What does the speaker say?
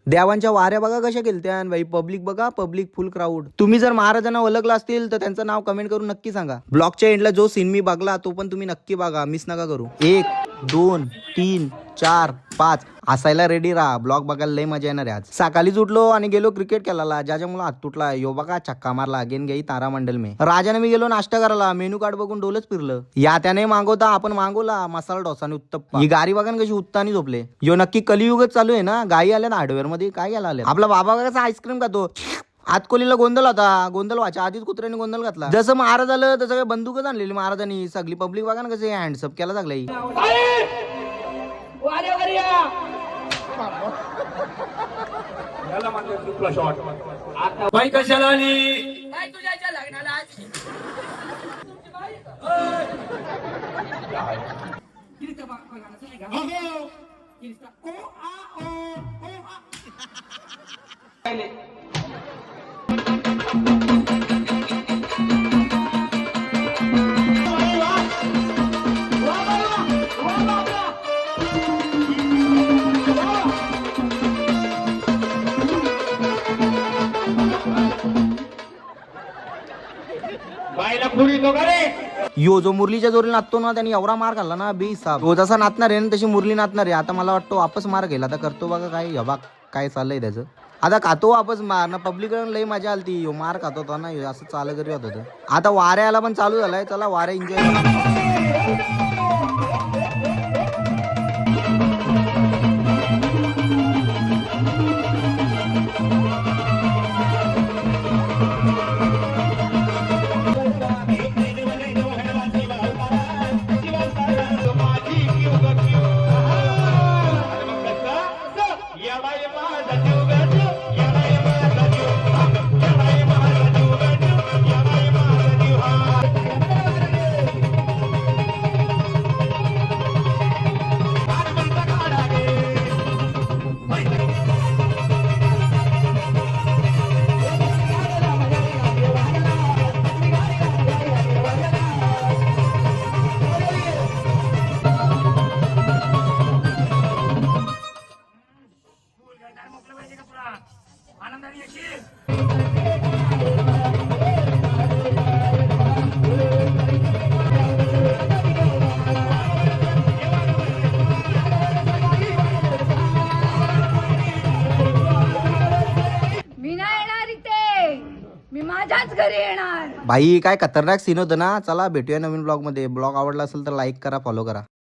देवांच्या वाऱ्या बघा कशा गेलत्या भाई. पब्लिक बघा, पब्लिक फुल क्राऊड. तुम्ही जर महाराजांना ओळखला असतील तर त्यांचं नाव कमेंट करून नक्की सांगा. ब्लॉगच्या एंडला जो सीन मी बघला तो पण तुम्ही नक्की बघा, मिस नका करू. 1 2 3 4 5 असायला रेडी राहा. ब्लॉग बघायला लय मजा येणार आहे. आज सकाळीच उठलो आणि गेलो क्रिकेट खेळायला, ज्याच्यामुळे हात तुटला. यो बघा चक्का मारला. अगेन गई तारामंडल में. राजाने मी गेलो नाश्ता करायला. मेनू कार्ड बघून डोलच फिरलं. या त्याने मागवता आपण मागवला मसाला डोसा आणि उत्तप्पा. ही गाडी बघा कशी उत्तानी झोपले. यो नक्की कलियुगच चालू आहे ना. गाई आल्या ना हार्डवेअर मध्ये. काय घ्यायला आले आपला बाबा कसा आईस्क्रीम खातो. आतकोलीला गोंधळ होता. गोंधळ व्हायच्या आधीच कुत्र्याने गोंधळ घातला. जसं महाराज आलं तसं काय बंदूकच आणलेली महाराजांनी. सगळी पब्लिक बघा ना कसे हँडसअप केला लागलाय. बाई कशाला आली? तुझ्याच्या लग्नाला बाईला पुरी तो करे. यो जो मुरलीच्या जोरीला नाचतो ना त्यांनी एवढा मार खाल्ला ना बेहिसाब. तो जसा नाचणार आहे ना तशी मुरली नाचणार आहे. आता मला वाटतो वापस मार घेईल. आता करतो बघा काय हबा काय चाललंय त्याचं. आता खातो वापस मार ना. पब्लिक लई मजा आलती. यो मार खात होता ना असं चालू करी होत. आता वाऱ्याला पण चालू झालाय. चला वाऱ्या एन्जॉय. मी माझ्याच घरी येणार. भाई काय खतरनाक सीन होतं ना. चला भेटूया नवीन ब्लॉग मध्ये. ब्लॉग आवडला असेल तर लाईक करा, फॉलो करा.